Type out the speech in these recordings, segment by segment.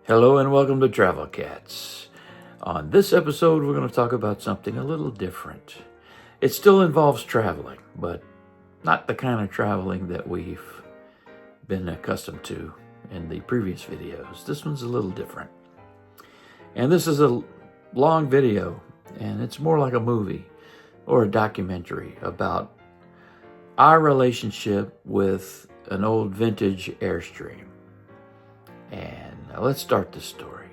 Hello and welcome to Travel Cats. On this episode, we're going to talk about something a little different. It still involves traveling, but not the kind of traveling that we've been accustomed to in the previous videos. This one's a little different. And this is a long video, and it's more like a movie or a documentary about our relationship with an old vintage Airstream. And let's start the story.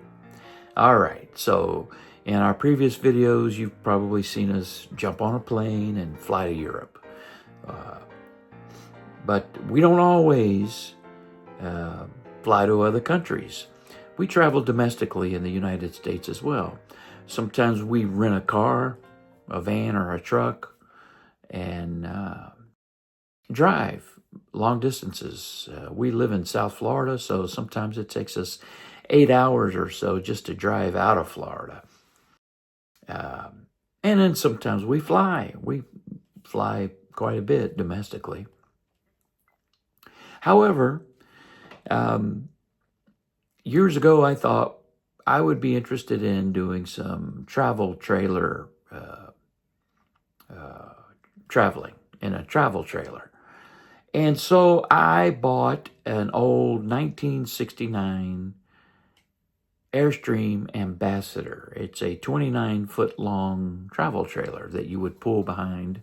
All right, so in our previous videos, you've probably seen us jump on a plane and fly to Europe. But we don't always fly to other countries. We travel domestically in the United States as well. Sometimes we rent a car, a van, or a truck and drive long distances. We live in South Florida, so sometimes it takes us 8 hours or so just to drive out of Florida. And then sometimes we fly. We fly quite a bit domestically. However, years ago, I thought I would be interested in doing some travel trailer traveling in a travel trailer. And so I bought an old 1969 Airstream Ambassador. It's a 29-foot long travel trailer that you would pull behind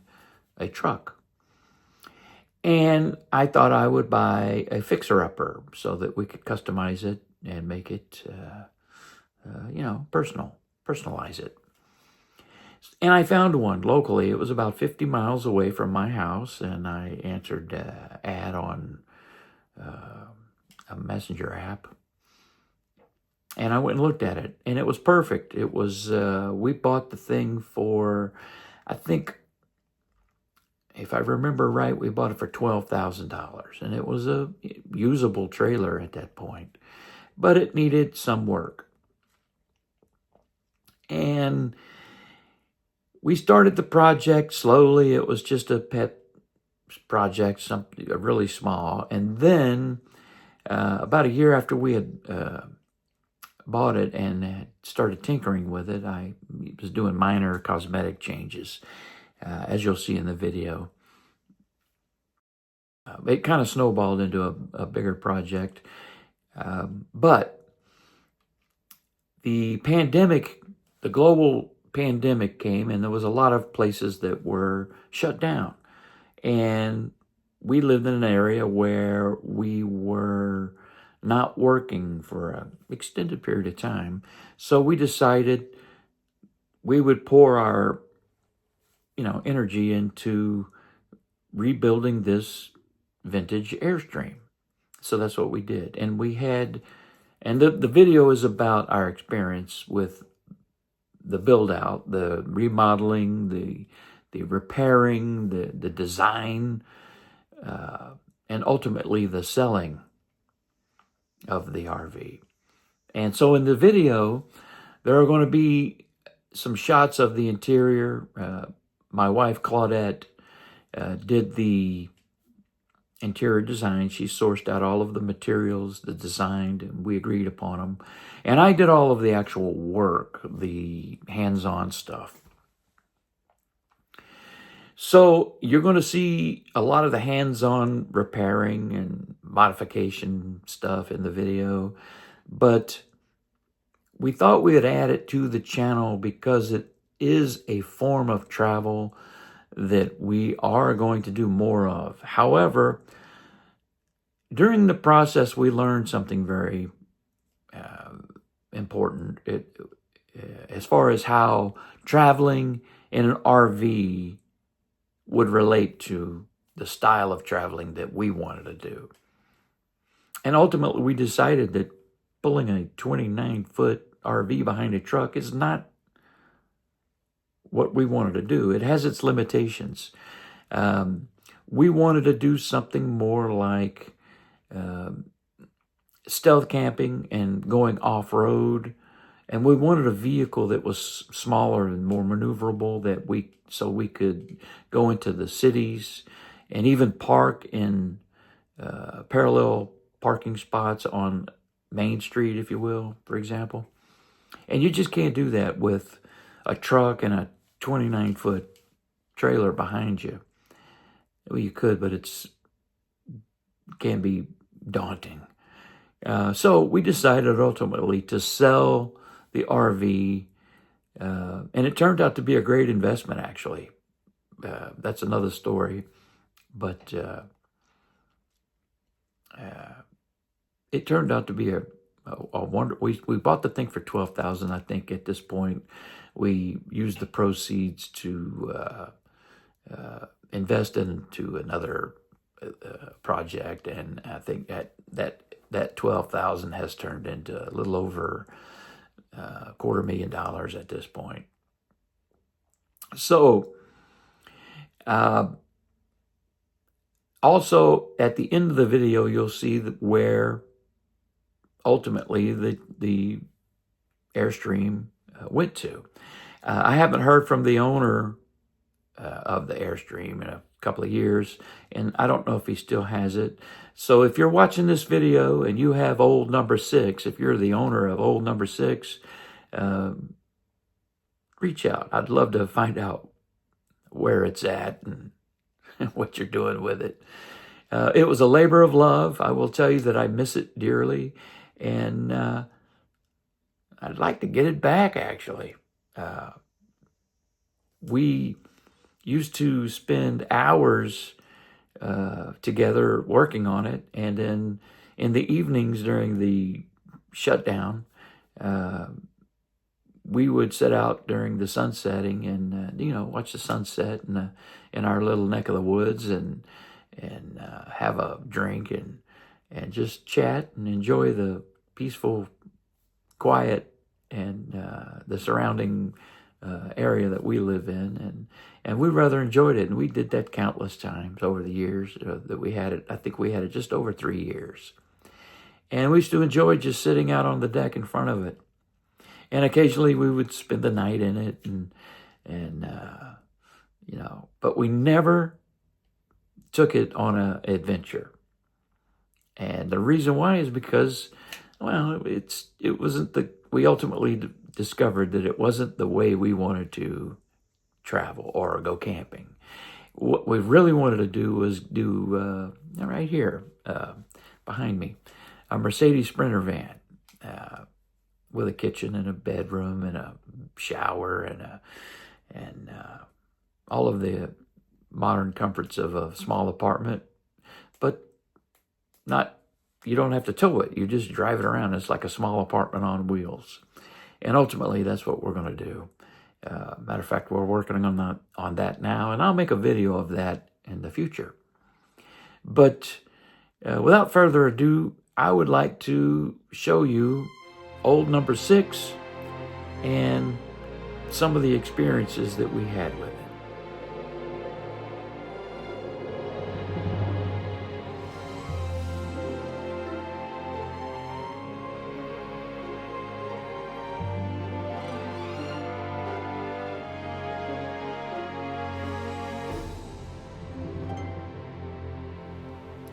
a truck. And I thought I would buy a fixer-upper so that we could customize it and make it, personalize it. And I found one locally. It was about 50 miles away from my house, and I answered ad on a messenger app. And I went and looked at it, and it was perfect. It was, we bought the thing for, I think, if I remember right, we bought it for $12,000. And it was a usable trailer at that point, but it needed some work. And we started the project slowly. It was just a pet project, something really small. And then about a year after we had bought it and started tinkering with it, I was doing minor cosmetic changes, as you'll see in the video. It kind of snowballed into a bigger project. But the pandemic, the global pandemic came, and there was a lot of places that were shut down. And we lived in an area where we were not working for an extended period of time. So we decided we would pour our, energy into rebuilding this vintage Airstream. So that's what we did. And the video is about our experience with the build out, the remodeling, the repairing, the design, and ultimately the selling of the RV. And so in the video, there are going to be some shots of the interior. My wife, Claudette, did the interior design. She sourced out all of the materials, the design, and we agreed upon them. And I did all of the actual work, the hands-on stuff. So you're going to see a lot of the hands-on repairing and modification stuff in the video, but we thought we would add it to the channel because it is a form of travel that we are going to do more of. However, during the process, we learned something very important as far as how traveling in an RV would relate to the style of traveling that we wanted to do. And ultimately, we decided that pulling a 29-foot RV behind a truck is not what we wanted to do. It has its limitations. We wanted to do something more like stealth camping and going off-road. And we wanted a vehicle that was smaller and more maneuverable so we could go into the cities and even park in parallel parking spots on Main Street, if you will, for example. And you just can't do that with a truck and a 29-foot trailer behind you. Well, you could, but it can be daunting. So we decided ultimately to sell the RV, and it turned out to be a great investment, actually. That's another story, but it turned out to be a wonder. We bought the thing for $12,000, I think. At this point, we used the proceeds to invest into another project, and I think that $12,000 has turned into a little over $250,000 at this point. So, also at the end of the video, you'll see that where ultimately the Airstream went to. I haven't heard from the owner of the Airstream in a couple of years, and I don't know if he still has it. So if you're watching this video and you have old number 6, if you're the owner of old number 6, reach out. I'd love to find out where it's at and what you're doing with it. It was a labor of love. I will tell you that I miss it dearly, and I'd like to get it back, actually. We used to spend hours together working on it, and then in the evenings during the shutdown, we would sit out during the sun setting and watch the sunset in our little neck of the woods and have a drink and just chat and enjoy the peaceful quiet and the surrounding area that we live in, and we rather enjoyed it, and we did that countless times over the years that we had it. I think we had it just over 3 years, and we used to enjoy just sitting out on the deck in front of it, and occasionally we would spend the night in it, and but we never took it on an adventure, and the reason why is because, well, it wasn't we ultimately discovered that it wasn't the way we wanted to travel or go camping. What we really wanted to do was do, right here behind me, a Mercedes Sprinter van with a kitchen and a bedroom and a shower and all of the modern comforts of a small apartment, but you don't have to tow it. You just drive it around. It's like a small apartment on wheels. And ultimately, that's what we're going to do. Matter of fact, we're working on that now, and I'll make a video of that in the future. But without further ado, I would like to show you old number 6 and some of the experiences that we had with it.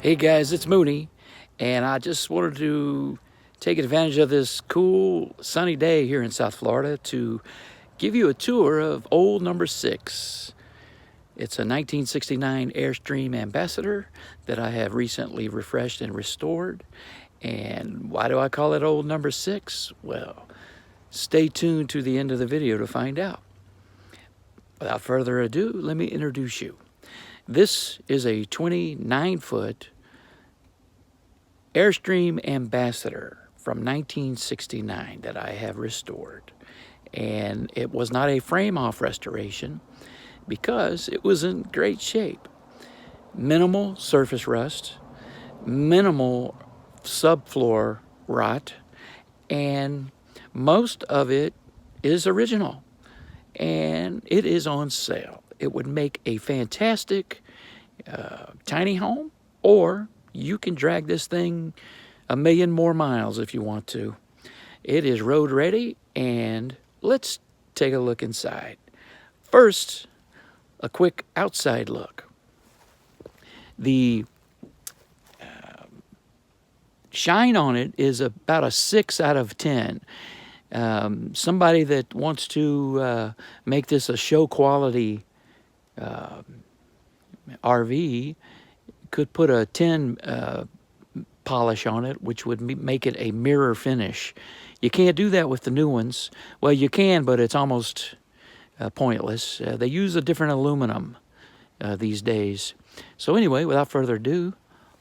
Hey guys, it's Mooney, and I just wanted to take advantage of this cool sunny day here in South Florida to give you a tour of old number 6. It's a 1969 Airstream Ambassador that I have recently refreshed and restored. And why do I call it old number 6? Well, stay tuned to the end of the video to find out. Without further ado, let me introduce you. This is a 29-foot Airstream Ambassador from 1969 that I have restored. And it was not a frame-off restoration because it was in great shape. Minimal surface rust, minimal subfloor rot, and most of it is original. And it is on sale. It would make a fantastic tiny home, or you can drag this thing 1,000,000 more miles if you want to. It is road ready, and let's take a look inside. First, a quick outside look. The shine on it is about a 6 out of 10. Somebody that wants to make this a show quality RV could put a 10 polish on it, which would make it a mirror finish. You can't do that with the new ones. Well, you can, but it's almost pointless. They use a different aluminum these days. So anyway, without further ado,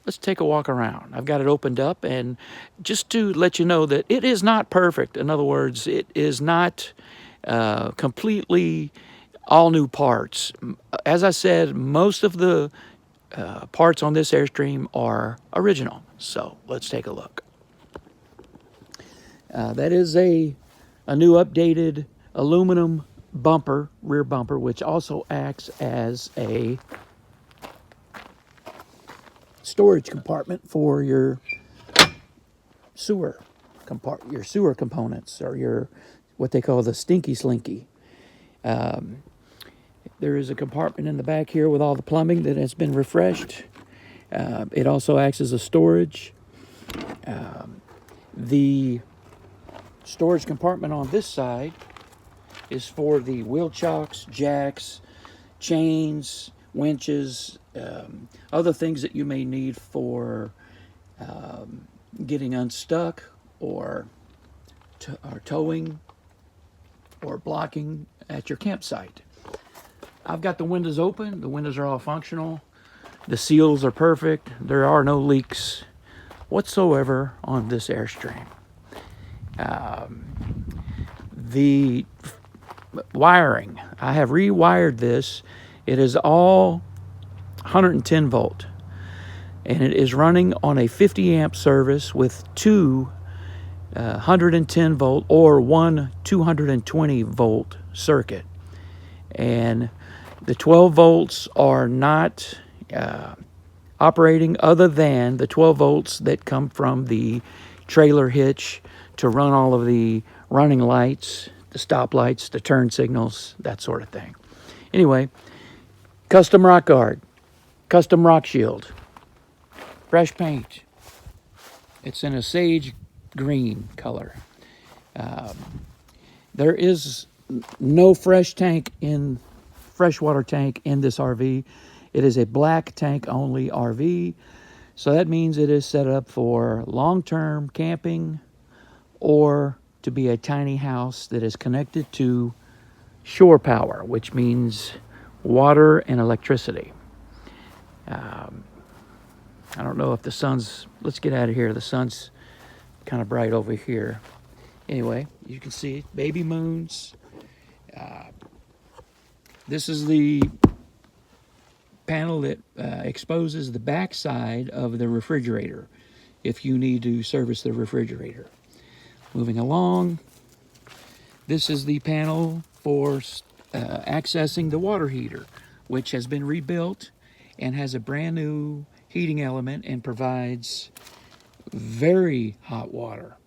let's take a walk around. I've got it opened up, and just to let you know that it is not perfect. In other words, it is not completely all new parts. As I said, most of the parts on this Airstream are original. So let's take a look. That is a new updated aluminum bumper, rear bumper, which also acts as a storage compartment for your sewer components, or your what they call the stinky slinky. There is a compartment in the back here with all the plumbing that has been refreshed. It also acts as a storage. The storage compartment on this side is for the wheel chocks, jacks, chains, winches, other things that you may need for getting unstuck or towing or blocking at your campsite. I've got the windows open. The windows are all functional. The seals are perfect. There are no leaks whatsoever on this Airstream. The wiring, I have rewired this. It is all 110 volt, and it is running on a 50 amp service with two 110 volt or one 220 volt circuit. And the 12 volts are not operating, other than the 12 volts that come from the trailer hitch to run all of the running lights, the stop lights, the turn signals, that sort of thing. Anyway, custom rock guard, custom rock shield, fresh paint. It's in a sage green color. There is no freshwater tank in this RV. It is a black tank only RV. So that means it is set up for long-term camping or to be a tiny house that is connected to shore power, which means water and electricity. I don't know if the sun's, let's get out of here. The sun's kind of bright over here. Anyway, you can see baby moons. This is the panel that exposes the back side of the refrigerator if you need to service the refrigerator. Moving along, this is the panel for accessing the water heater, which has been rebuilt and has a brand new heating element and provides very hot water.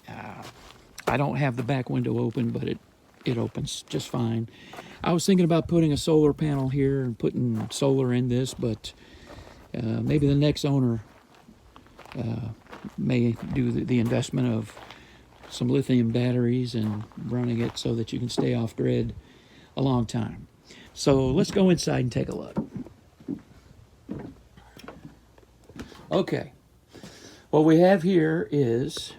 I don't have the back window open, but it opens just fine. I was thinking about putting a solar panel here and putting solar in this, but maybe the next owner may do the investment of some lithium batteries and running it so that you can stay off grid a long time. So let's go inside and take a look. Okay, what we have here is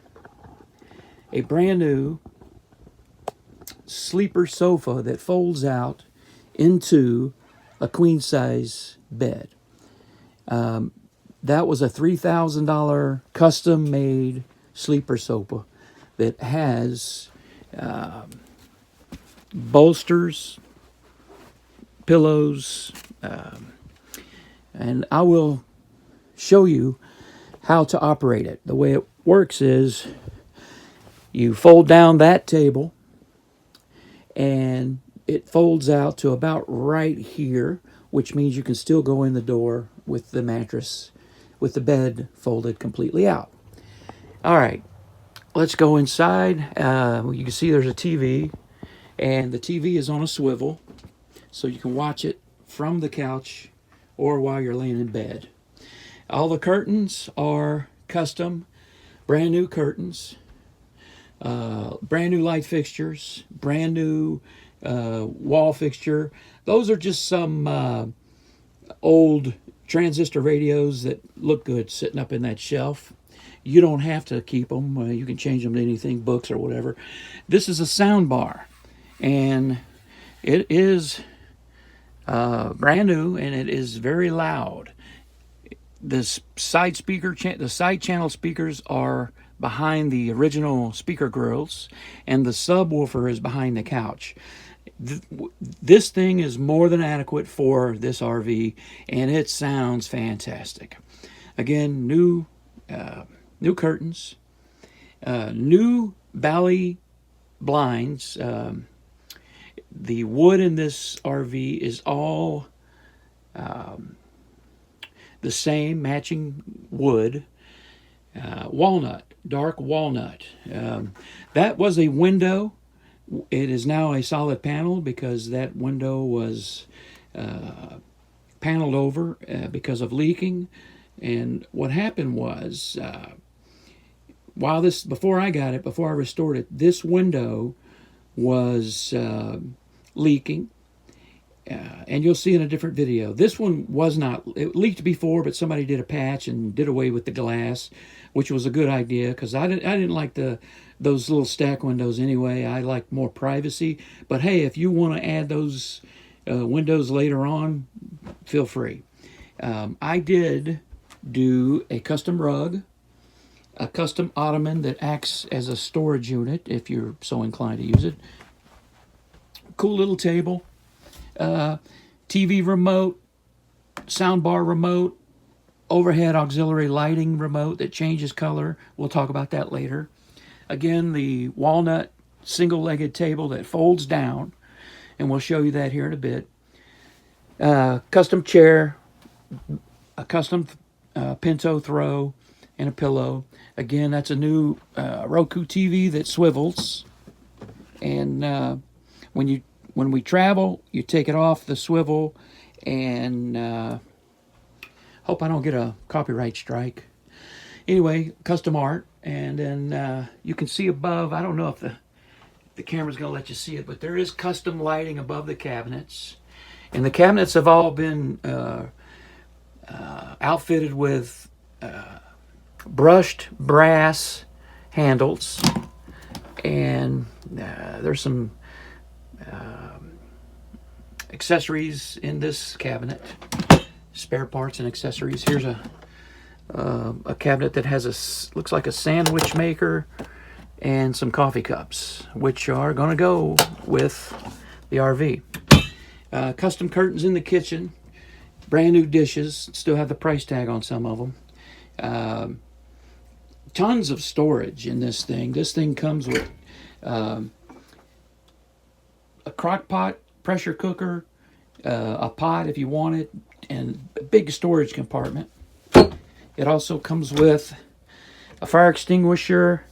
a brand new sleeper sofa that folds out into a queen size bed. That was a $3,000 custom made sleeper sofa that has bolsters, pillows, and I will show you how to operate it. The way it works is you fold down that table and it folds out to about right here, which means you can still go in the door with the mattress, with the bed folded completely out. All right, let's go inside. You can see there's a TV, and the TV is on a swivel, so you can watch it from the couch or while you're laying in bed. All the curtains are custom, brand new curtains, brand new light fixtures, brand new wall fixture. Those are just some old transistor radios that look good sitting up in that shelf. You don't have to keep them. You can change them to anything, books or whatever. This is a sound bar, and it is brand new, and it is very loud. The side channel speakers are behind the original speaker grills, and the subwoofer is behind the couch. This thing is more than adequate for this RV, and it sounds fantastic. Again, new curtains, new Bally blinds. The wood in this RV is all the same, matching wood. Walnut, dark walnut. That was a window. It is now a solid panel because that window was paneled over because of leaking. And what happened was, before I restored it, this window was leaking. And you'll see in a different video. This one was not. It leaked before, but somebody did a patch and did away with the glass, which was a good idea because I didn't like those little stack windows anyway. I like more privacy. But hey, if you want to add those windows later on, feel free. I did do a custom rug, a custom ottoman that acts as a storage unit if you're so inclined to use it. Cool little table. TV remote, soundbar remote, overhead auxiliary lighting remote that changes color. We'll talk about that later. Again, the walnut single-legged table that folds down, and we'll show you that here in a bit. Custom chair, a custom pinto throw, and a pillow. Again, that's a new Roku TV that swivels. And when we travel, you take it off the swivel, and hope I don't get a copyright strike. Anyway, custom art, and then you can see above, I don't know if the camera's going to let you see it, but there is custom lighting above the cabinets. And the cabinets have all been outfitted with brushed brass handles, and there's some accessories in this cabinet, spare parts and accessories. Here's a cabinet that has looks like a sandwich maker and some coffee cups, which are going to go with the RV. Custom curtains in the kitchen, brand new dishes, still have the price tag on some of them. Tons of storage in this thing. This thing comes with a crock pot, pressure cooker, a pot if you want it, and a big storage compartment. It also comes with a fire extinguisher,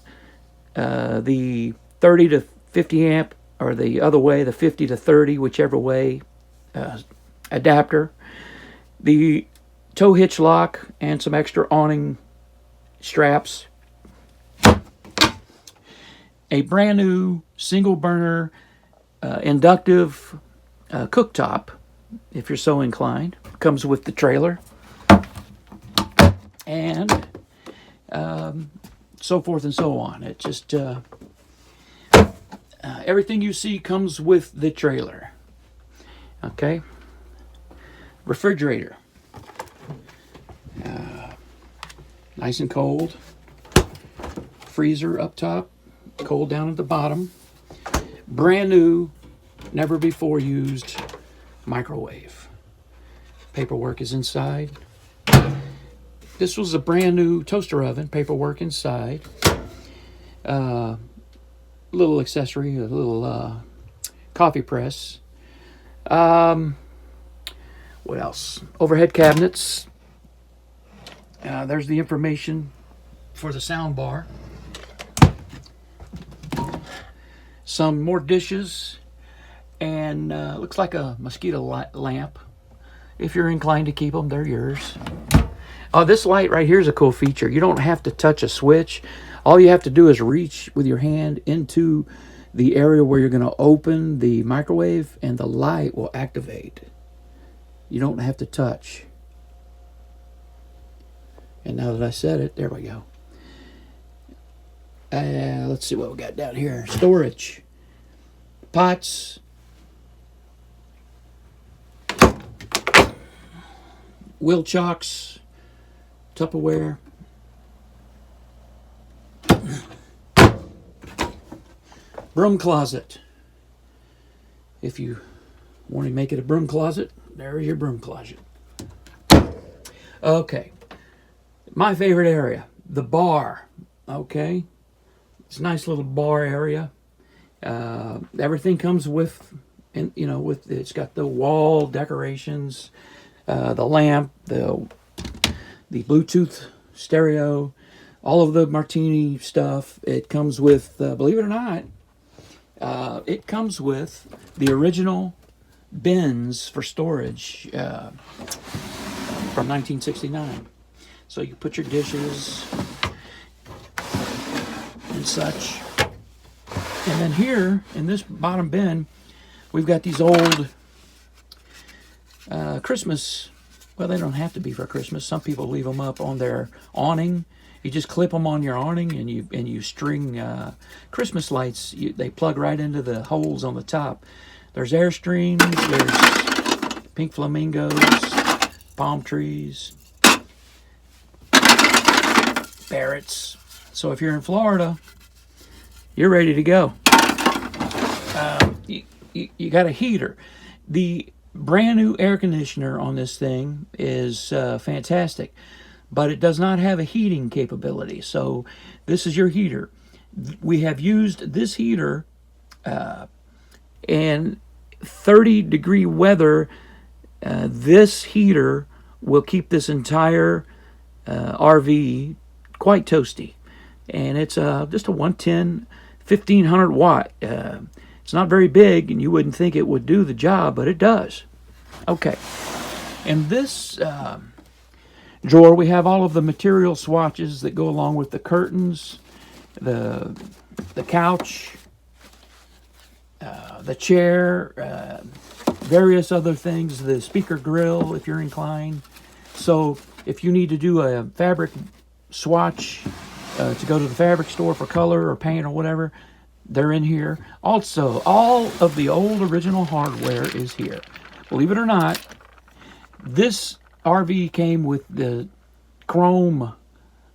the 30 to 50 amp, or the other way, the 50 to 30, whichever way, adapter, the tow hitch lock, and some extra awning straps. A brand new single burner inductive cooktop, if you're so inclined, comes with the trailer, and so forth and so on. It just everything you see comes with the trailer. Okay. Refrigerator, nice and cold. Freezer up top, cold down at the bottom. Brand new, never before used microwave. Paperwork is inside. This was a brand new toaster oven, paperwork inside. Little accessory, a little coffee press. What else? Overhead cabinets. There's the information for the sound bar. Some more dishes, and looks like a mosquito lamp. If you're inclined to keep them, they're yours. Oh, this light right here is a cool feature. You don't have to touch a switch. All you have to do is reach with your hand into the area where you're going to open the microwave, and the light will activate. You don't have to touch. And now that I said it, there we go. Let's see what we got down here. Storage. Pots. Wheel chocks. Tupperware. Broom closet. If you want to make it a broom closet, there's your broom closet. Okay. My favorite area, the bar. Okay. It's a nice little bar area. Everything comes with, it's got the wall decorations, the lamp, the Bluetooth stereo, all of the martini stuff. It comes with, believe it or not, it comes with the original bins for storage from 1969. So you put your dishes and such. And then here, in this bottom bin, we've got these old Christmas, well, they don't have to be for Christmas. Some people leave them up on their awning. You just clip them on your awning, and you string Christmas lights. They plug right into the holes on the top. There's Airstreams, there's pink flamingos, palm trees, Barretts. So if you're in Florida, you're ready to go. You got a heater. The brand new air conditioner on this thing is fantastic, but it does not have a heating capability. So this is your heater. We have used this heater in 30-degree weather. This heater will keep this entire RV quite toasty. And it's just a 110, 1500 watt. It's not very big, and you wouldn't think it would do the job, but it does. Okay. In this drawer, we have all of the material swatches that go along with the curtains, the couch, the chair, various other things, the speaker grill, if you're inclined. So if you need to do a fabric swatch to go to the fabric store for color or paint or whatever, they're in here. Also, all of the old original hardware is here. Believe it or not, this RV came with the chrome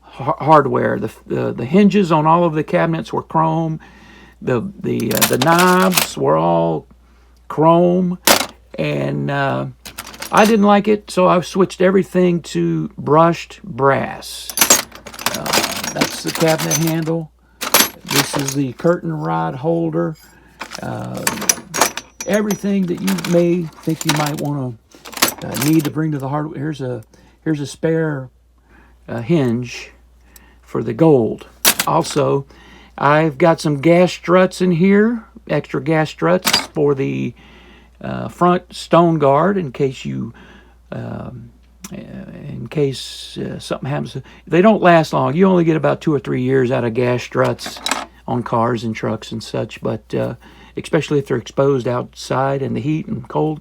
hardware. The hinges on all of the cabinets were chrome. The knobs were all chrome, and I didn't like it, so I've switched everything to brushed brass. That's the cabinet handle. This is the curtain rod holder. Everything that you may think you might want to need to bring to the hardware. Here's a spare hinge for the gold. Also, I've got some gas struts in here, extra gas struts for the front stone guard in case something happens. They don't last long. You only get about 2 or 3 years out of gas struts on cars and trucks and such, but especially if they're exposed outside in the heat and cold.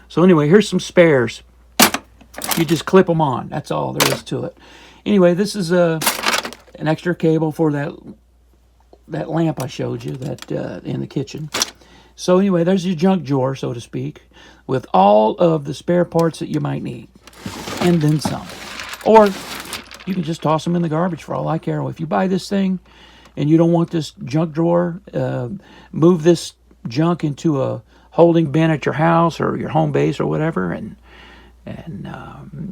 So anyway, here's some spares. You just clip them on. That's all there is to it. Anyway, this is an extra cable for that lamp I showed you that in the kitchen. So anyway, there's your junk drawer, so to speak, with all of the spare parts that you might need, and then some. Or you can just toss them in the garbage for all I care. If you buy this thing and you don't want this junk drawer, move this junk into a holding bin at your house or your home base or whatever, and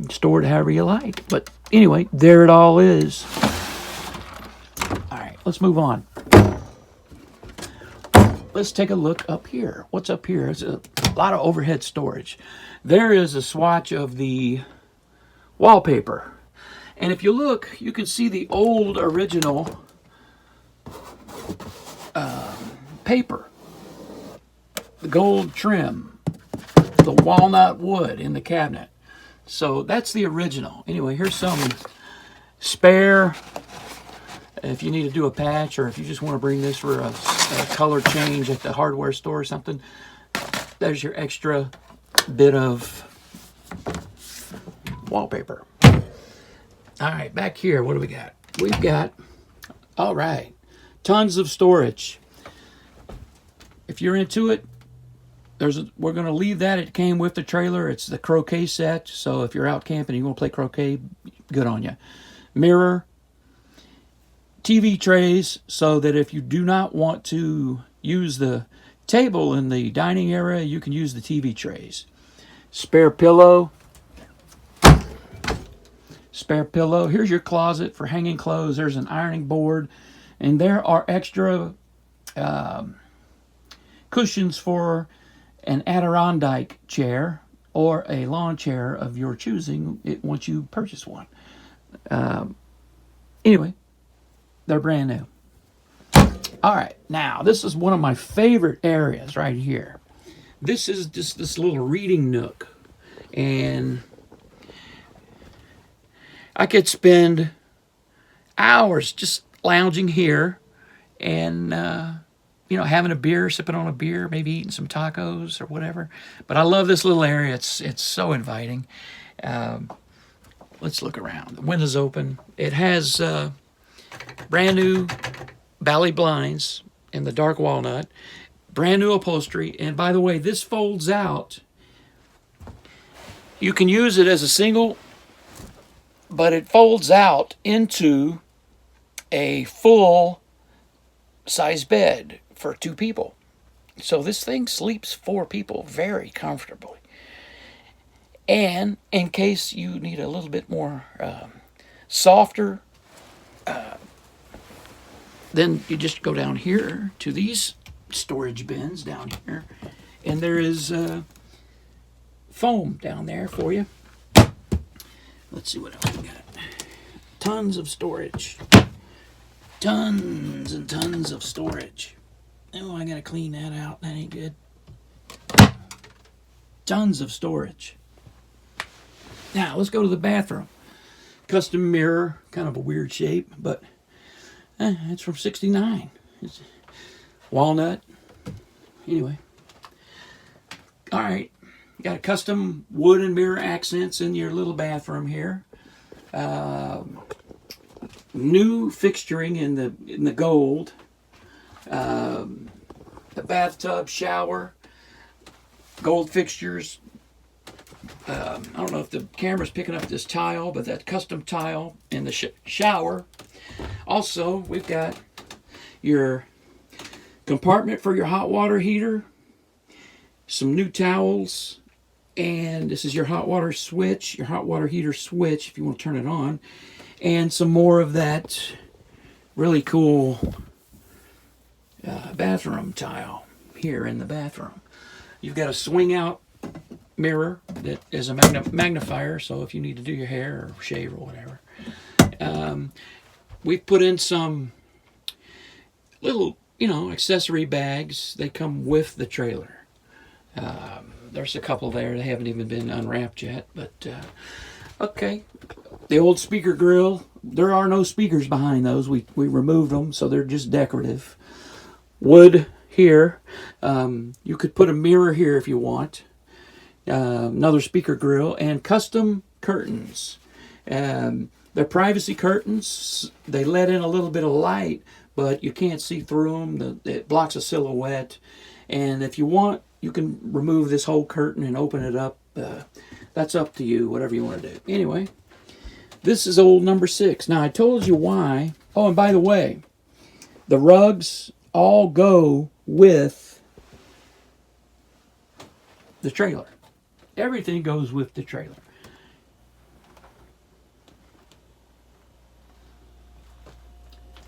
store it however you like. But anyway, there it all is. All right, let's move on. Let's take a look up here. What's up here? It's a lot of overhead storage. There is a swatch of the wallpaper. And if you look, you can see the old original paper. The gold trim. The walnut wood in the cabinet. So that's the original. Anyway, here's some spare if you need to do a patch, or if you just want to bring this for a color change at the hardware store or something. There's your extra bit of wallpaper. All right, back here, what do we got? We've got, all right, tons of storage. If you're into it, we're going to leave that. It came with the trailer. It's the croquet set. So if you're out camping and you want to play croquet, good on you. Mirror, TV trays, so that if you do not want to use the table in the dining area, you can use the TV trays. Spare pillow. Spare pillow. Here's your closet for hanging clothes. There's an ironing board. And there are extra cushions for an Adirondack chair or a lawn chair of your choosing once you purchase one. Anyway, they're brand new. All right, now this is one of my favorite areas right here. This is just this little reading nook, and I could spend hours just lounging here and having a beer, sipping on a beer, maybe eating some tacos or whatever. But I love this little area. It's so inviting. Let's look around. The window's open. It has brand new Bally blinds in the dark walnut, brand new upholstery. And by the way, this folds out. You can use it as a single, but it folds out into a full size bed for 2 people. So this thing sleeps 4 people very comfortably. And in case you need a little bit more softer, then you just go down here to these storage bins down here, and there is foam down there for you. Let's see what else we got. Tons of storage. Tons and tons of storage. Oh, I gotta clean that out. That ain't good. Tons of storage. Now, let's go to the bathroom. Custom mirror, kind of a weird shape, but it's from '69. It's walnut. Anyway. All right. Got a custom wood and mirror accents in your little bathroom here. New fixturing in the gold. The bathtub, shower, gold fixtures. I don't know if the camera's picking up this tile, but that custom tile in the shower. Also, we've got your compartment for your hot water heater, some new towels, and this is your hot water switch, your hot water heater switch if you want to turn it on, and some more of that really cool bathroom tile here in the bathroom. You've got a swing out mirror that is a magnifier, so if you need to do your hair or shave or whatever. We've put in some little, accessory bags. They come with the trailer. There's a couple there. They haven't even been unwrapped yet, but okay. The old speaker grill. There are no speakers behind those. We removed them, so they're just decorative. Wood here. You could put a mirror here if you want. Another speaker grill, and custom curtains. They're privacy curtains. They let in a little bit of light, but you can't see through them. It blocks a silhouette. And if you want, you can remove this whole curtain and open it up. That's up to you, whatever you want to do. Anyway, this is old number 6. Now, I told you why. Oh, and by the way, the rugs all go with the trailer. Everything goes with the trailer.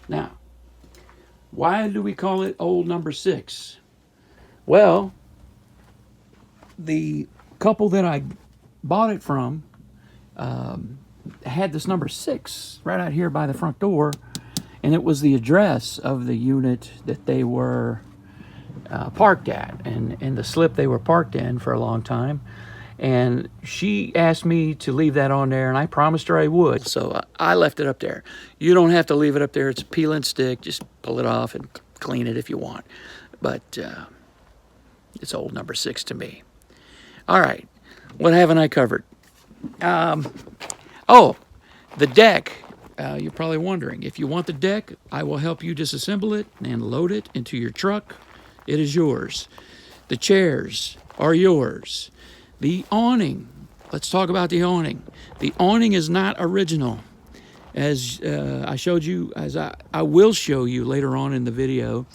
Now, why do we call it old number 6? Well, the couple that I bought it from had this number 6 right out here by the front door, and it was the address of the unit that they were parked at, and the slip they were parked in for a long time. And she asked me to leave that on there, and I promised her I would. So I left it up there. You don't have to leave it up there. It's a peel and stick. Just pull it off and clean it if you want. But it's old number 6 to me. All right. What haven't I covered? Oh, the deck. You're probably wondering, if you want the deck, I will help you disassemble it and load it into your truck. It is yours. The chairs are yours. The awning. Let's talk about the awning. The awning is not original. As I showed you, as I will show you later on in the video,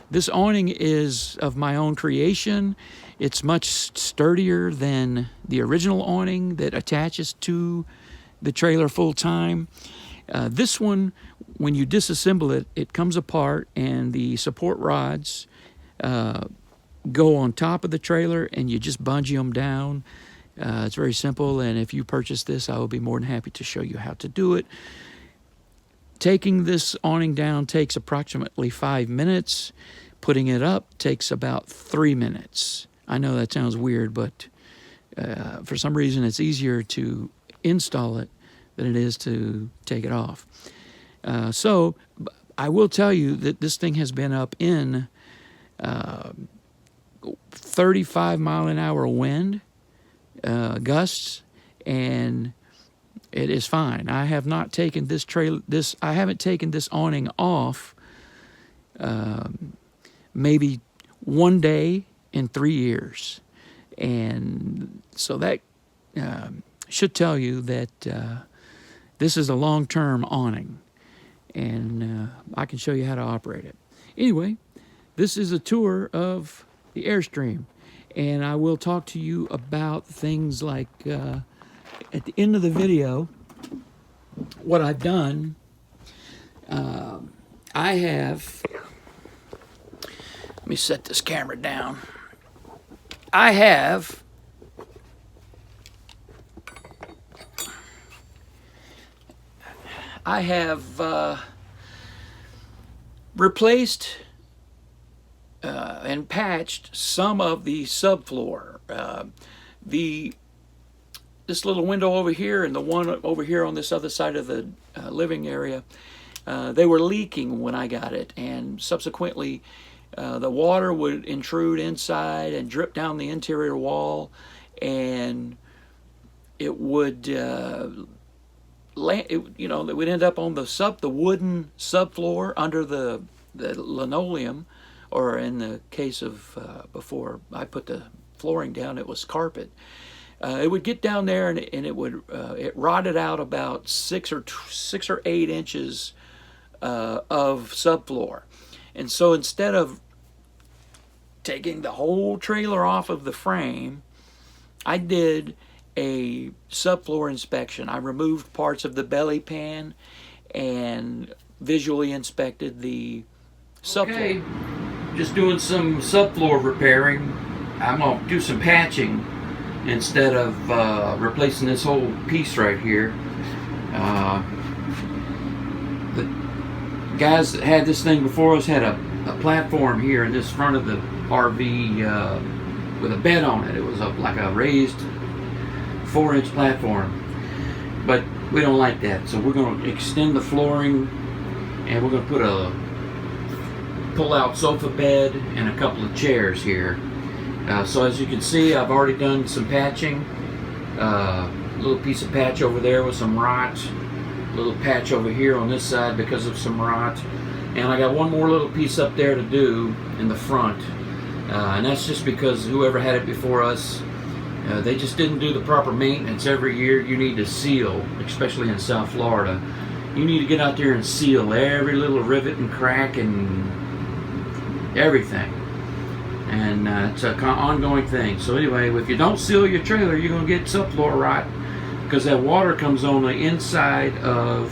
this awning is of my own creation. It's much sturdier than the original awning that attaches to the trailer full time. This one, when you disassemble it, it comes apart and the support rods go on top of the trailer and you just bungee them down. It's very simple, and if you purchase this, I will be more than happy to show you how to do it. Taking this awning down takes approximately 5 minutes. Putting it up takes about 3 minutes. I know that sounds weird, but for some reason it's easier to install it than it is to take it off. So I will tell you that this thing has been up in 35 mile an hour wind gusts, and it is fine. I have not taken this I haven't taken this awning off maybe one day in 3 years, and so that should tell you that this is a long-term awning, and I can show you how to operate it. Anyway, this is a tour of the Airstream, and I will talk to you about things like at the end of the video what I've done. I have, let me set this camera down. I have replaced and patched some of the subfloor. This little window over here and the one over here on this other side of the living area, they were leaking when I got it, and subsequently the water would intrude inside and drip down the interior wall, and it would it would end up on the wooden subfloor under the linoleum, or in the case of before I put the flooring down, it was carpet. It would get down there, and it rotted out about 6 or 8 inches of subfloor. And so instead of taking the whole trailer off of the frame, I did a subfloor inspection. I removed parts of the belly pan and visually inspected the subfloor. Okay, just doing some subfloor repairing. I'm going to do some patching instead of replacing this whole piece right here. The guys that had this thing before us had a platform here in this front of the RV with a bed on it. It was like a raised 4-inch platform, but we don't like that, so we're going to extend the flooring, and we're going to put a pull-out sofa bed and a couple of chairs here. So as you can see, I've already done some patching. A little piece of patch over there with some rot, a little patch over here on this side because of some rot, and I got one more little piece up there to do in the front, and that's just because whoever had it before us, they just didn't do the proper maintenance. Every year you need to seal, especially in South Florida. You need to get out there and seal every little rivet and crack and everything. And it's an ongoing thing. So anyway, if you don't seal your trailer, you're going to get subfloor rot, because that water comes on the inside of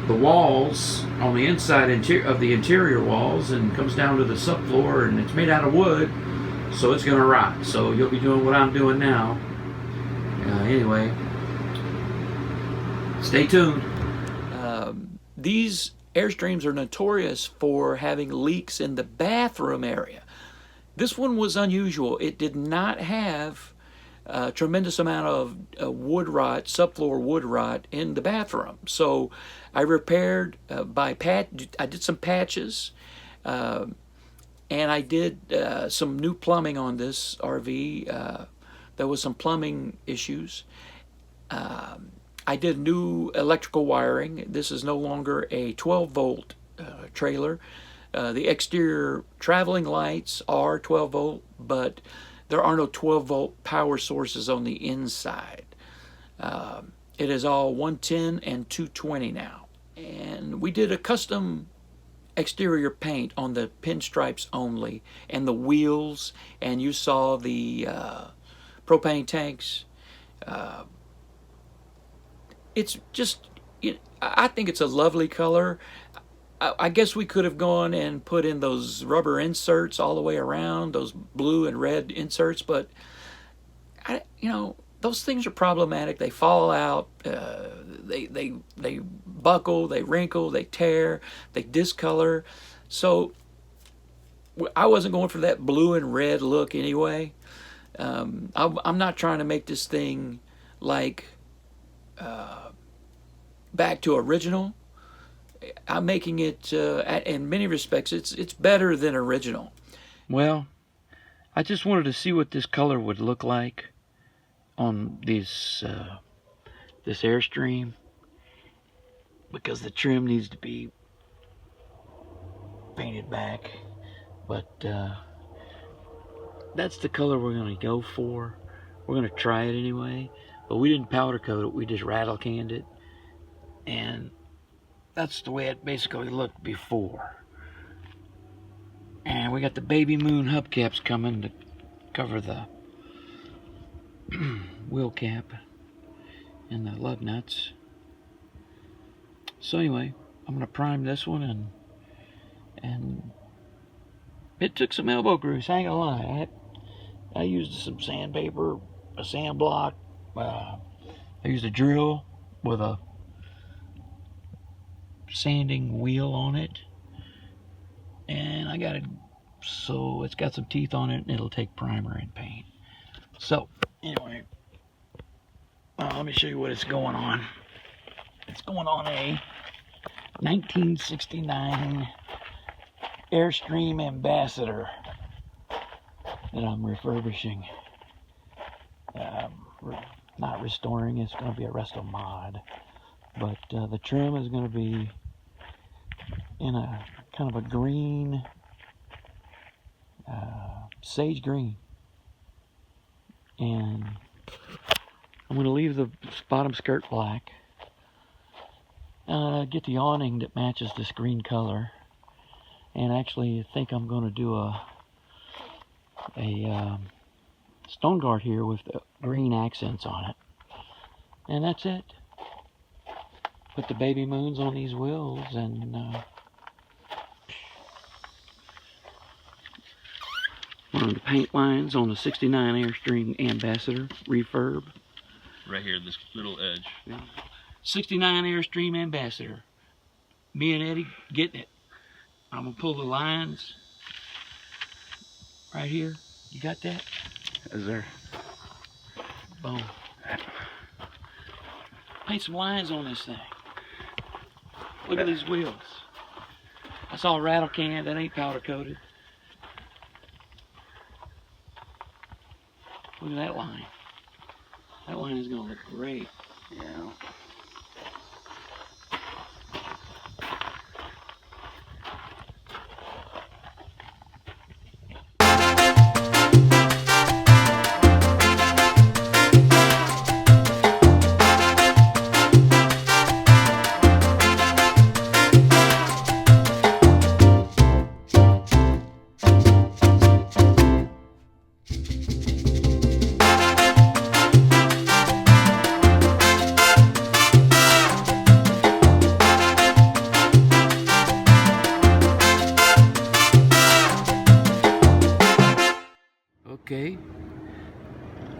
the walls, on the inside of the interior walls, and comes down to the subfloor, and it's made out of wood, so it's going to rot. So you'll be doing what I'm doing now. Anyway, stay tuned. These Airstreams are notorious for having leaks in the bathroom area. This one was unusual. It did not have a tremendous amount of wood rot, subfloor wood rot in the bathroom. So I repaired I did some patches, and I did some new plumbing on this RV. There was some plumbing issues. I did new electrical wiring. This is no longer a 12-volt trailer. The exterior traveling lights are 12 volt, but there are no 12 volt power sources on the inside. It is all 110 and 220 now. And we did a custom exterior paint on the pinstripes only and the wheels, and you saw the propane tanks. It's just, I think it's a lovely color. I guess we could have gone and put in those rubber inserts all the way around, those blue and red inserts, but those things are problematic. They fall out, they buckle, they wrinkle, they tear, they discolor. So I wasn't going for that blue and red look anyway. I'm not trying to make this thing like back to original. I'm making it, in many respects, it's better than original. Well, I just wanted to see what this color would look like on this Airstream, because the trim needs to be painted back. But that's the color we're going to go for. We're going to try it anyway. But we didn't powder coat it, we just rattle canned it. And that's the way it basically looked before. And we got the baby moon hubcaps coming to cover the wheel cap and the lug nuts. So anyway, I'm going to prime this one, and it took some elbow grease, I ain't gonna lie. I used some sandpaper, a sand block. I used a drill with a sanding wheel on it, and I got it so it's got some teeth on it, and it'll take primer and paint. So anyway, let me show you what it's going on. It's going on a 1969 Airstream Ambassador that I'm refurbishing. Not restoring, it's going to be a resto mod, but the trim is going to be in a kind of a green, sage green, and I'm going to leave the bottom skirt black, get the awning that matches this green color, and actually I think I'm going to do a stone guard here with the green accents on it, and that's it. Put the baby moons on these wheels, and one of the paint lines on the 69 Airstream Ambassador refurb. Right here, this little edge. Yeah. 69 Airstream Ambassador. Me and Eddie getting it. I'm gonna pull the lines right here. You got that? Is there? Boom. Paint some lines on this thing. Look at these wheels. That's all rattle can. That ain't powder coated. Look at that line. That line is gonna look great. Yeah. Okay.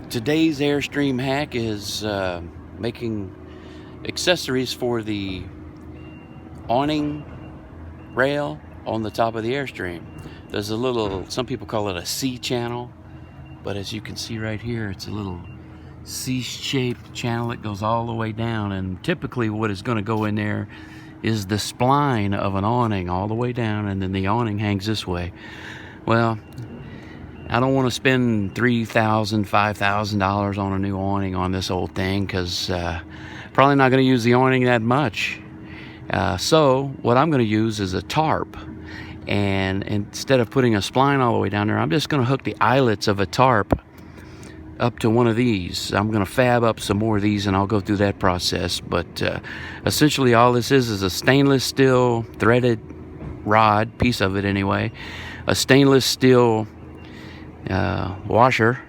Today's Airstream hack is making accessories for the awning rail on the top of the Airstream. There's a little, some people call it a C channel, but as you can see right here, it's a little C-shaped channel that goes all the way down, and typically what is going to go in there is the spline of an awning all the way down, and then the awning hangs this way. Well, I don't want to spend $3,000, $5,000 on a new awning on this old thing, because probably not going to use the awning that much. So what I'm going to use is a tarp, and instead of putting a spline all the way down there, I'm just going to hook the eyelets of a tarp up to one of these. I'm going to fab up some more of these, and I'll go through that process. But essentially all this is a stainless steel threaded rod, piece of it anyway, a stainless steel washer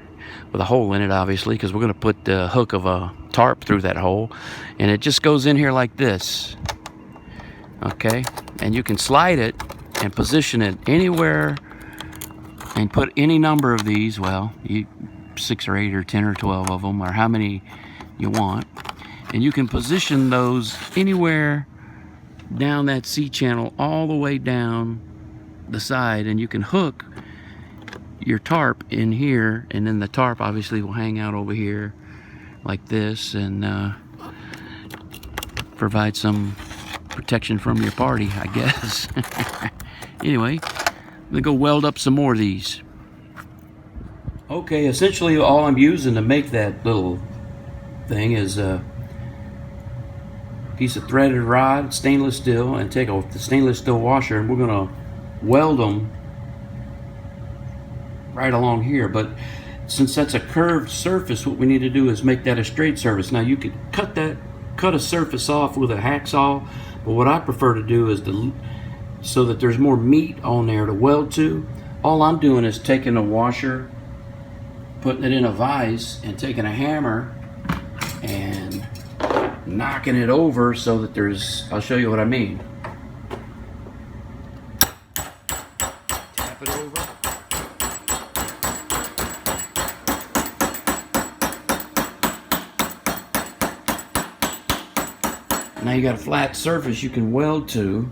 with a hole in it, obviously, because we're going to put the hook of a tarp through that hole, and it just goes in here like this. Okay, and you can slide it and position it anywhere and put any number of these, well, 6 or 8 or 10 or 12 of them, or how many you want, and you can position those anywhere down that C channel all the way down the side, and you can hook your tarp in here, and then the tarp obviously will hang out over here like this, and provide some protection from your party, I guess. Anyway, I'm gonna go weld up some more of these. Okay, essentially all I'm using to make that little thing is a piece of threaded rod, stainless steel, and take off the stainless steel washer, and we're gonna weld them right along here. But since that's a curved surface, what we need to do is make that a straight surface. Now you could cut a surface off with a hacksaw, but what I prefer to do is so that there's more meat on there to weld to. All I'm doing is taking a washer, putting it in a vise, and taking a hammer and knocking it over so that there's, I'll show you what I mean. Tap it over. Now you got a flat surface you can weld to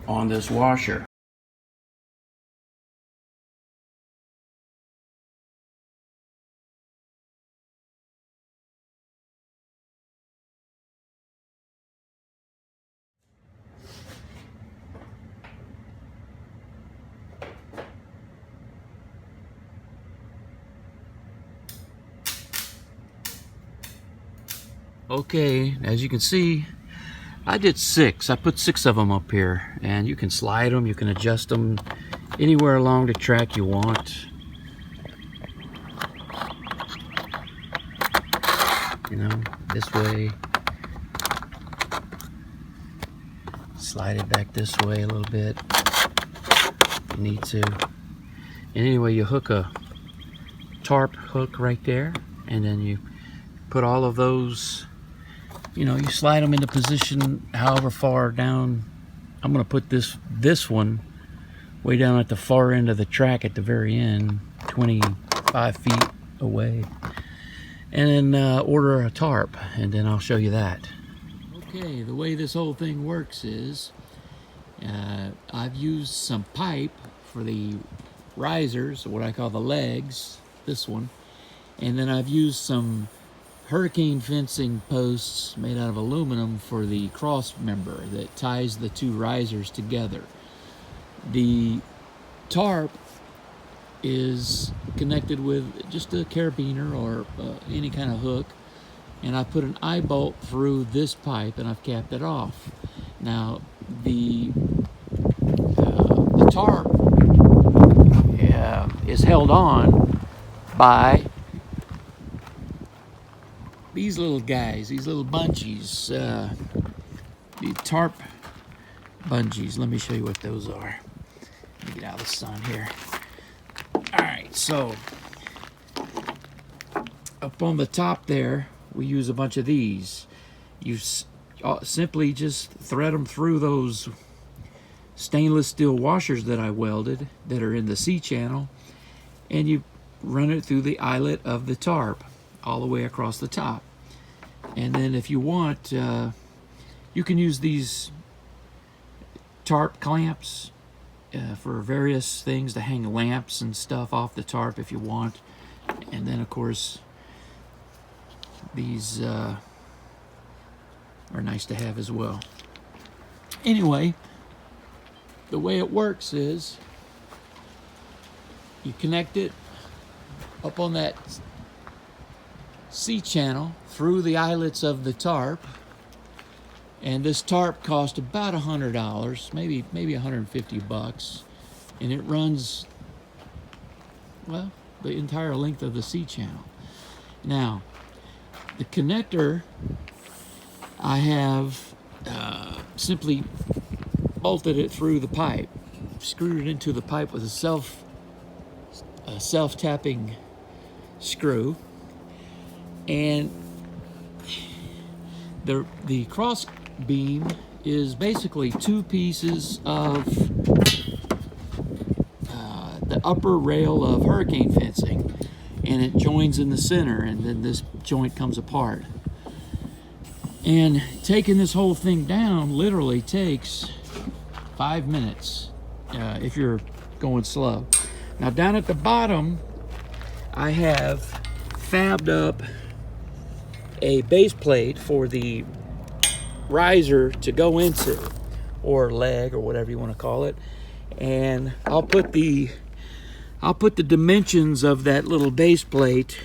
on this washer. Okay, as you can see, I did 6. I put 6 of them up here, and you can slide them, you can adjust them anywhere along the track you want. You know, this way. Slide it back this way a little bit if you need to. And anyway, you hook a tarp hook right there, and then you put all of those, you know, you slide them into position however far down. I'm going to put this one way down at the far end of the track at the very end, 25 feet away, and then order a tarp, and then I'll show you that. Okay, the way this whole thing works is I've used some pipe for the risers, what I call the legs, this one, and then I've used some hurricane fencing posts made out of aluminum for the cross member that ties the 2 risers together. The tarp is connected with just a carabiner or any kind of hook, and I put an eye bolt through this pipe, and I've capped it off. Now the tarp is held on by these little guys, these little bungees, the tarp bungees. Let me show you what those are. Let me get out of the sun here. Alright, so up on the top there, we use a bunch of these. You simply just thread them through those stainless steel washers that I welded that are in the C channel, and you run it through the eyelet of the tarp all the way across the top. And then if you want, you can use these tarp clamps for various things, to hang lamps and stuff off the tarp if you want. And then of course these are nice to have as well. Anyway, the way it works is you connect it up on that C channel through the eyelets of the tarp, and this tarp cost about $100, maybe $150, and it runs, well, the entire length of the C channel. Now, the connector, I have simply bolted it through the pipe, screwed it into the pipe with a self-tapping screw, and the cross beam is basically two pieces of the upper rail of hurricane fencing, and it joins in the center, and then this joint comes apart. And taking this whole thing down literally takes 5 minutes if you're going slow. Now down at the bottom, I have fabbed up a base plate for the riser to go into, or leg, or whatever you want to call it. And I'll put the dimensions of that little base plate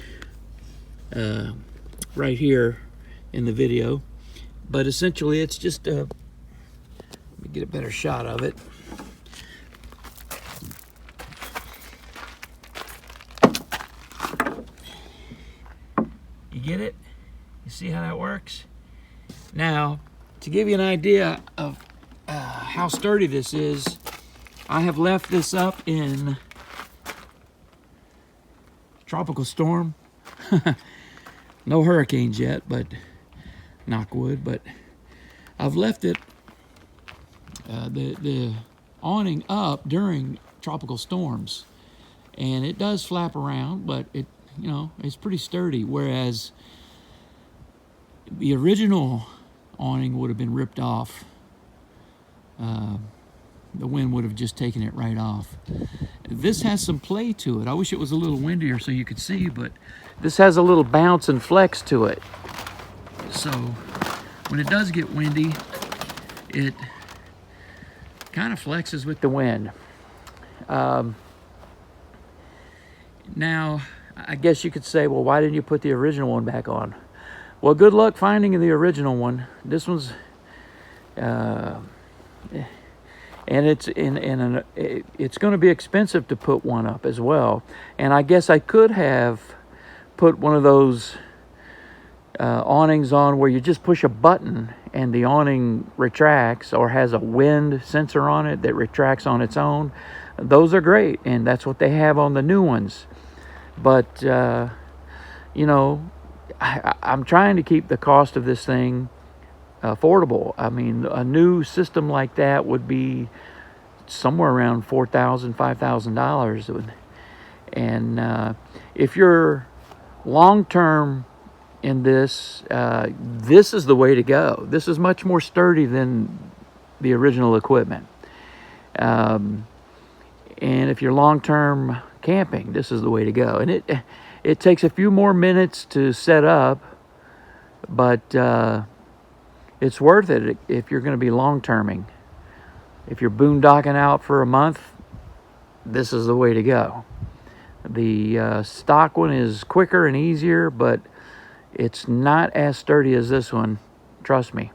right here in the video. But essentially it's just let me get a better shot of it. You get it? You see how that works? Now, to give you an idea of how sturdy this is, I have left this up in tropical storm. No hurricanes yet, but knock wood, but I've left it the awning up during tropical storms, and it does flap around, but it, you know, it's pretty sturdy, whereas the original awning would have been ripped off. The wind would have just taken it right off. This has some play to it. I wish it was a little windier so you could see, but this has a little bounce and flex to it. So when it does get windy, it kind of flexes with the wind. Now, I guess you could say, well, why didn't you put the original one back on? Well, good luck finding the original one. This one's, and it's it's going to be expensive to put one up as well. And I guess I could have put one of those awnings on where you just push a button and the awning retracts, or has a wind sensor on it that retracts on its own. Those are great, and that's what they have on the new ones. But you know, I'm trying to keep the cost of this thing affordable. I mean, a new system like that would be somewhere around $4,000, $5,000. And if you're long-term in this, this is the way to go. This is much more sturdy than the original equipment. And if you're long-term camping, this is the way to go. And it takes a few more minutes to set up, but it's worth it if you're going to be long-terming. If you're boondocking out for a month, this is the way to go. The stock one is quicker and easier, but it's not as sturdy as this one. Trust me.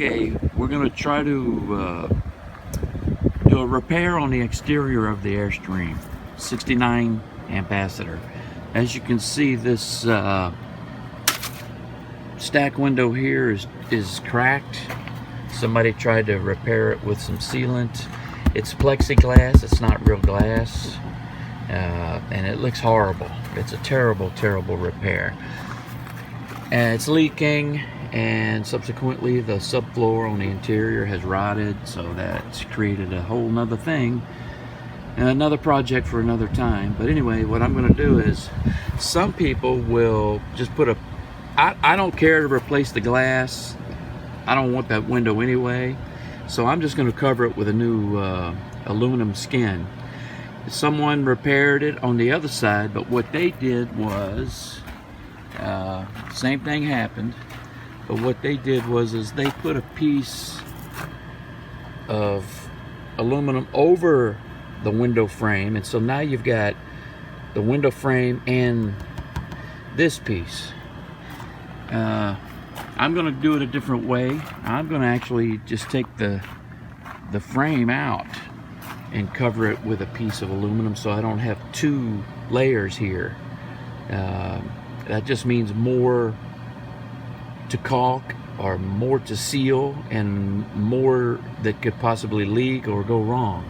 Okay, we're going to try to do a repair on the exterior of the Airstream 69 Ambassador. As you can see, this stack window here is cracked. Somebody tried to repair it with some sealant. It's plexiglass, it's not real glass, and it looks horrible. It's a terrible, terrible repair. And it's leaking, and subsequently the subfloor on the interior has rotted, so that's created a whole nother thing, and another project for another time. But anyway, what I'm going to do is, some people will just put a, I don't care to replace the glass. I don't want that window anyway, so I'm just going to cover it with a new aluminum skin. Someone repaired it on the other side, but what they did was, same thing happened, but what they did was they put a piece of aluminum over the window frame, and so now you've got the window frame and this piece. I'm going to do it a different way. I'm going to actually just take the frame out and cover it with a piece of aluminum, so I don't have two layers here. That just means more to caulk, or more to seal, and more that could possibly leak or go wrong.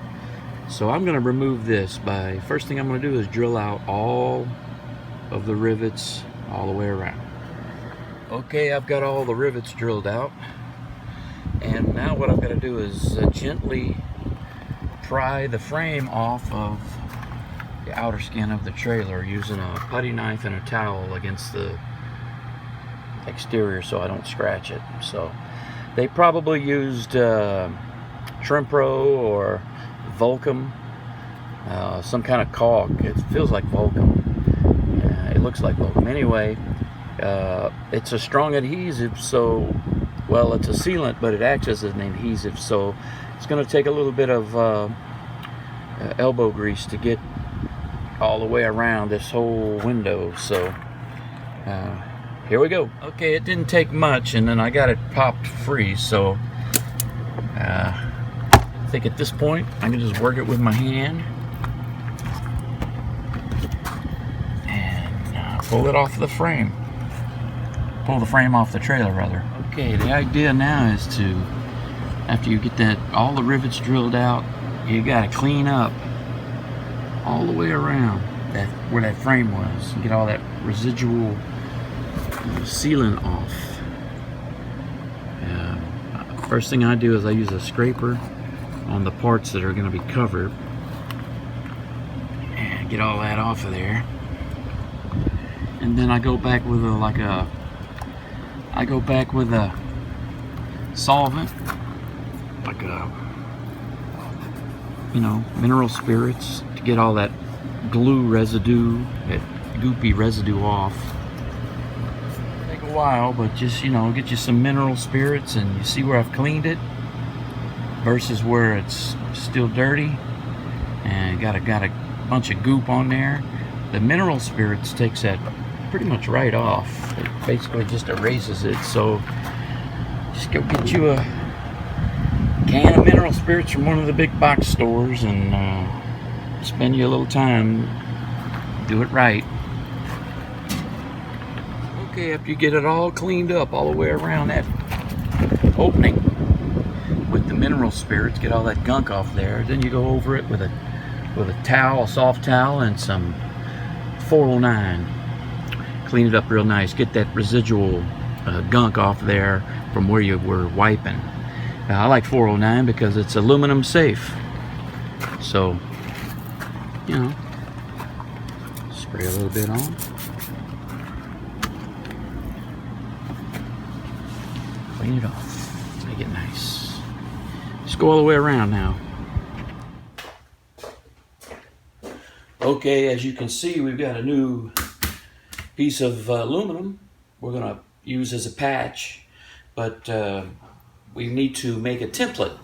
So I'm going to remove this by, first thing I'm going to do is drill out all of the rivets all the way around. Okay, I've got all the rivets drilled out, and now what I've got to do is gently pry the frame off of the outer skin of the trailer using a putty knife and a towel against the exterior so I don't scratch it. So they probably used Trimpro or Vulcum, some kind of caulk. It feels like Vulcum. It looks like Vulcum. Anyway, it's a strong adhesive, so, well, it's a sealant, but it acts as an adhesive, so it's going to take a little bit of elbow grease to get all the way around this whole window. So here we go. Okay, it didn't take much, and then I got it popped free, so I think at this point I can just work it with my hand and pull it off the frame. Pull the frame off the trailer, rather. Okay, the idea now is to, after you get all the rivets drilled out, you gotta clean up all the way around where that frame was and get all that residual sealant off. First thing I do is I use a scraper on the parts that are going to be covered and get all that off of there. And then I go back with a solvent, like mineral spirits, to get all that glue residue, that goopy residue off. Take a while, but just get you some mineral spirits, and you see where I've cleaned it versus where it's still dirty and got a bunch of goop on there. The mineral spirits takes that pretty much right off. It basically just erases it. So just go get you a can of mineral spirits from one of the big box stores and spend you a little time, do it right. Okay, after you get it all cleaned up all the way around that opening with the mineral spirits, get all that gunk off there, then you go over it with a towel, a soft towel, and some 409. Clean it up real nice, get that residual gunk off there from where you were wiping. I like 409 because it's aluminum safe. So, spray a little bit on. Clean it off. Make it nice. Just go all the way around now. Okay, as you can see, we've got a new piece of aluminum we're going to use as a patch, but we need to make a template.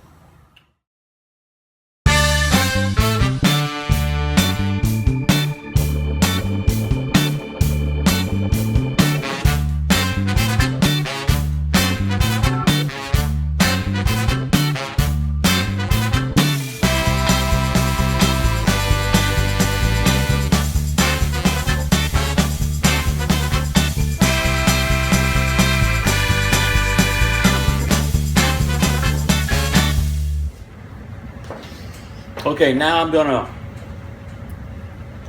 Okay, now I'm gonna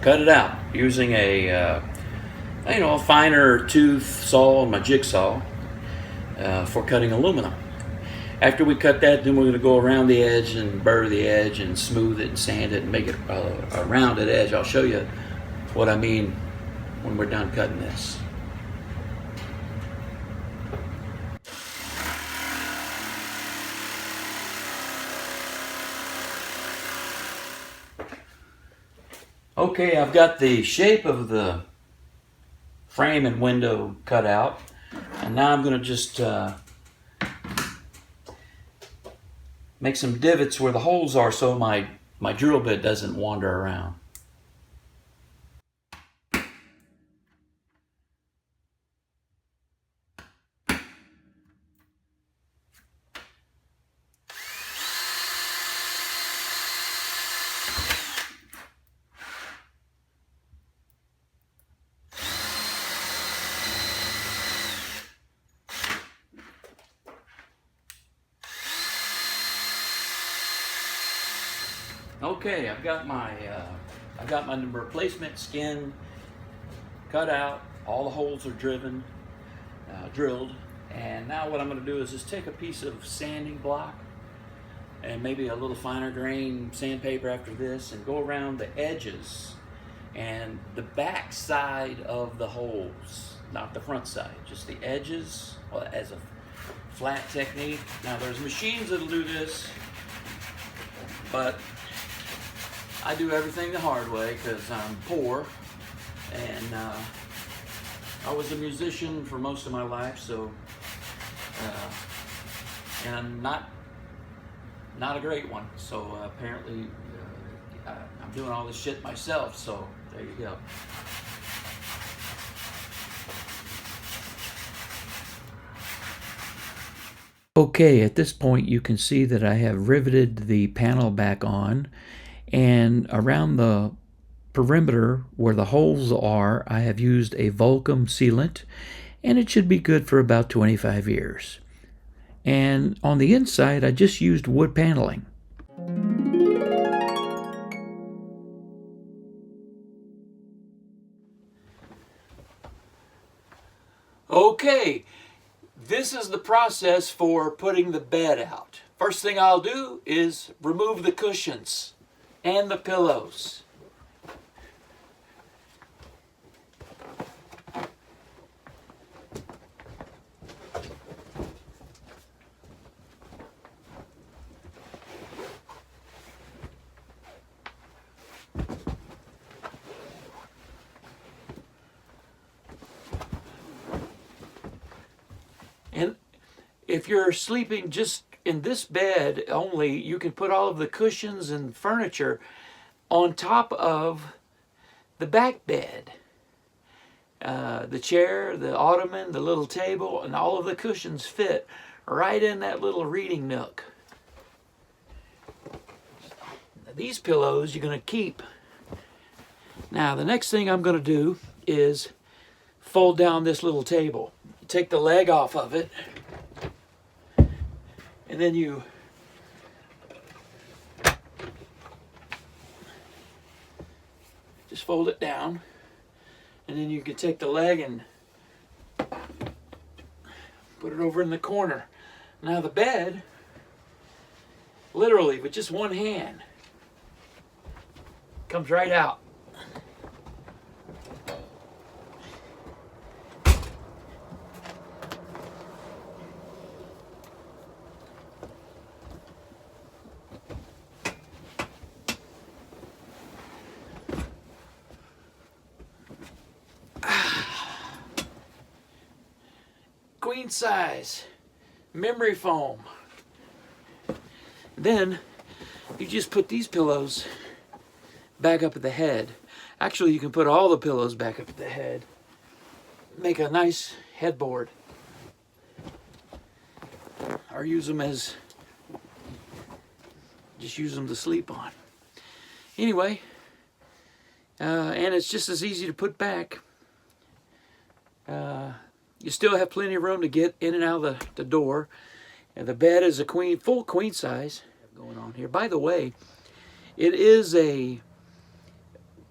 cut it out using a a finer tooth saw on my jigsaw for cutting aluminum. After we cut that, then we're going to go around the edge and burr the edge and smooth it and sand it and make it a rounded edge. I'll show you what I mean when we're done cutting this. Okay, I've got the shape of the frame and window cut out, and now I'm going to just make some divots where the holes are so my drill bit doesn't wander around. Okay, I've got my replacement skin cut out. All the holes are drilled, and now what I'm going to do is just take a piece of sanding block and maybe a little finer grain sandpaper after this, and go around the edges and the back side of the holes, not the front side, just the edges, as a flat technique. Now there's machines that'll do this, but I do everything the hard way because I'm poor, and I was a musician for most of my life, so and I'm not a great one. So apparently I'm doing all this shit myself. So there you go. Okay, at this point you can see that I have riveted the panel back on, and around the perimeter where the holes are, I have used a Vulcum sealant, and it should be good for about 25 years. And on the inside, I just used wood paneling. Okay, this is the process for putting the bed out. First thing I'll do is remove the cushions and the pillows. And if you're sleeping just in this bed only, you can put all of the cushions and furniture on top of the back bed. The chair, the ottoman, the little table, and all of the cushions fit right in that little reading nook. These pillows you're going to keep. Now the next thing I'm going to do is fold down this little table. Take the leg off of it, and then you just fold it down, and then you can take the leg and put it over in the corner. Now the bed, literally with just one hand, comes right out. Queen size memory foam. Then you just put these pillows back up at the head. Actually, you can put all the pillows back up at the head. Make a nice headboard. Or use them to sleep on. Anyway, and it's just as easy to put back. You still have plenty of room to get in and out of the door. And the bed is a full queen size going on here. By the way, It is a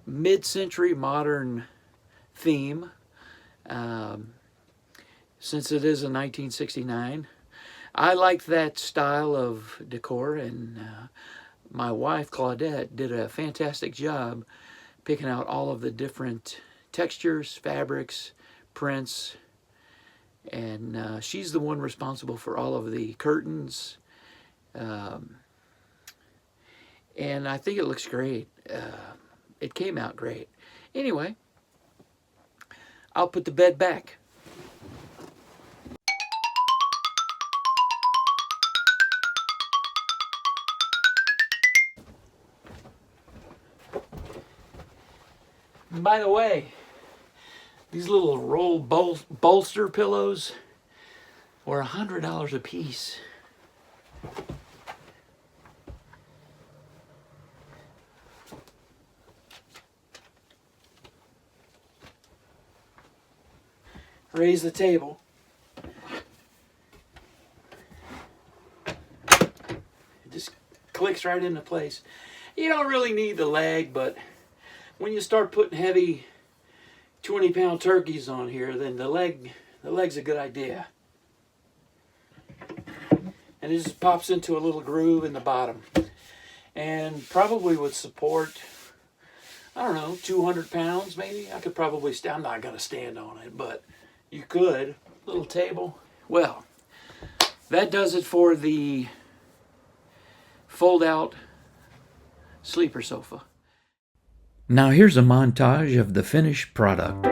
mid-century modern theme, since it is a 1969. I like that style of decor, and my wife Claudette did a fantastic job picking out all of the different textures, fabrics, prints, and she's the one responsible for all of the curtains, and I think it looks great. It came out great. Anyway, I'll put the bed back. And by the way, these little roll bolster pillows were $100 a piece. Raise the table. It just clicks right into place. You don't really need the leg, but when you start putting heavy 20-pound turkeys on here, then the leg's a good idea. And it just pops into a little groove in the bottom, and probably would support, I don't know, 200 pounds maybe. I could probably I'm not gonna stand on it, but you could. Little table. Well, that does it for the fold-out sleeper sofa. Now here's a montage of the finished product.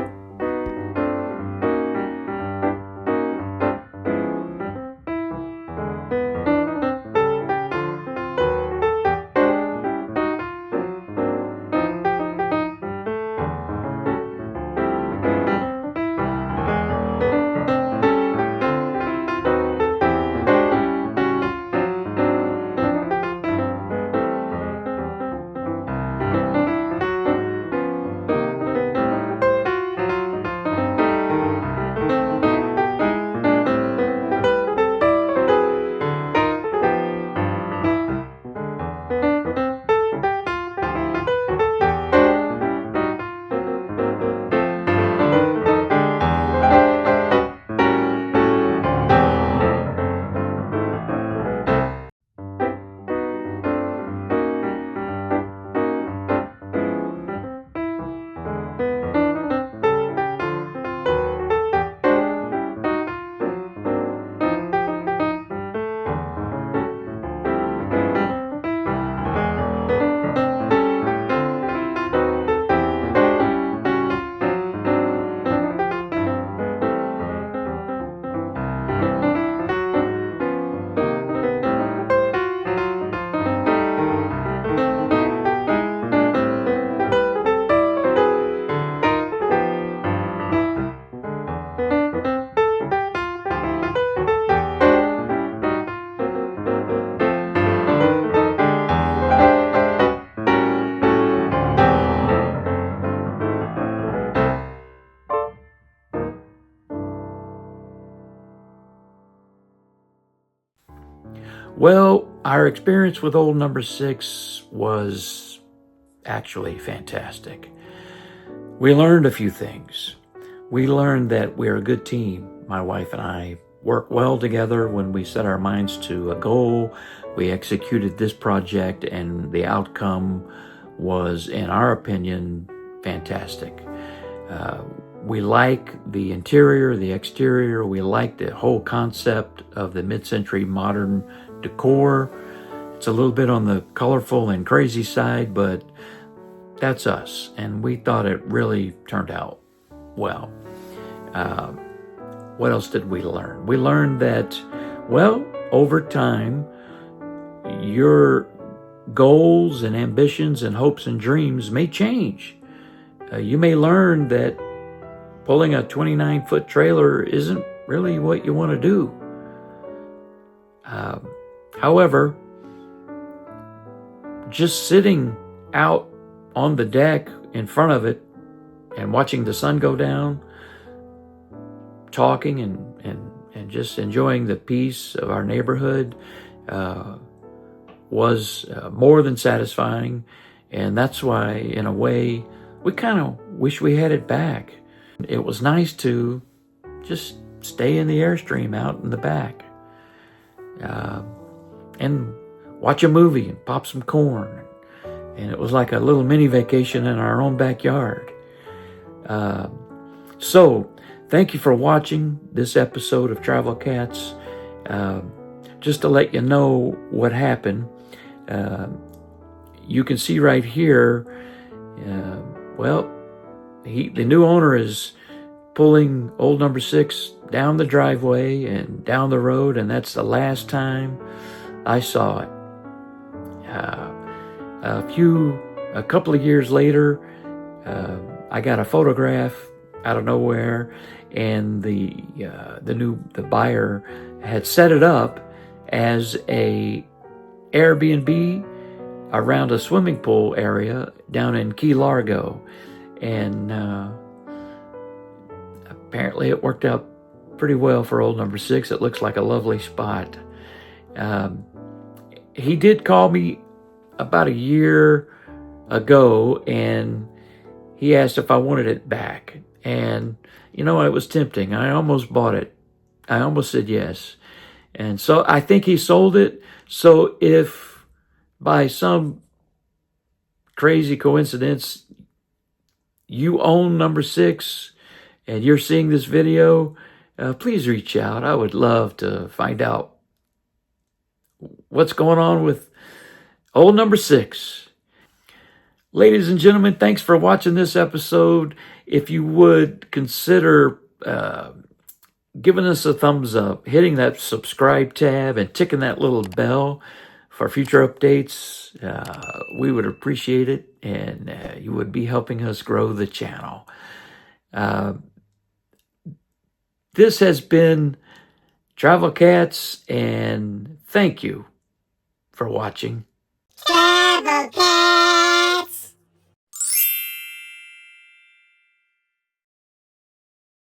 Well, our experience with old number 6 was actually fantastic. We learned a few things. We learned that we're a good team. My wife and I work well together. When we set our minds to a goal, we executed this project, and the outcome was, in our opinion, fantastic. We like the interior, the exterior. We like the whole concept of the mid-century modern decor. It's a little bit on the colorful and crazy side, but that's us, and we thought it really turned out well. What else did we learn? We learned that, well, over time, your goals and ambitions and hopes and dreams may change. You may learn that pulling a 29-foot trailer isn't really what you want to do. However, just sitting out on the deck in front of it and watching the sun go down, talking and just enjoying the peace of our neighborhood, was more than satisfying. And that's why, in a way, we kind of wish we had it back. It was nice to just stay in the Airstream out in the back and watch a movie and pop some corn. And it was like a little mini vacation in our own backyard. So, thank you for watching this episode of Travel Cats. Just to let you know what happened, you can see right here, well, the new owner is pulling old number 6 down the driveway and down the road, and that's the last time I saw it. A couple of years later, I got a photograph out of nowhere, and the buyer had set it up as a Airbnb around a swimming pool area down in Key Largo, and apparently it worked out pretty well for old number 6. It looks like a lovely spot. He did call me about a year ago, and he asked if I wanted it back. And, it was tempting. I almost bought it. I almost said yes. And so I think he sold it. So if by some crazy coincidence you own number 6 and you're seeing this video, please reach out. I would love to find out what's going on with old number 6. Ladies and gentlemen, thanks for watching this episode. If you would consider giving us a thumbs up, hitting that subscribe tab, and ticking that little bell for future updates, we would appreciate it, and you would be helping us grow the channel. This has been Travel Cats, and thank you for watching. Travel Cats.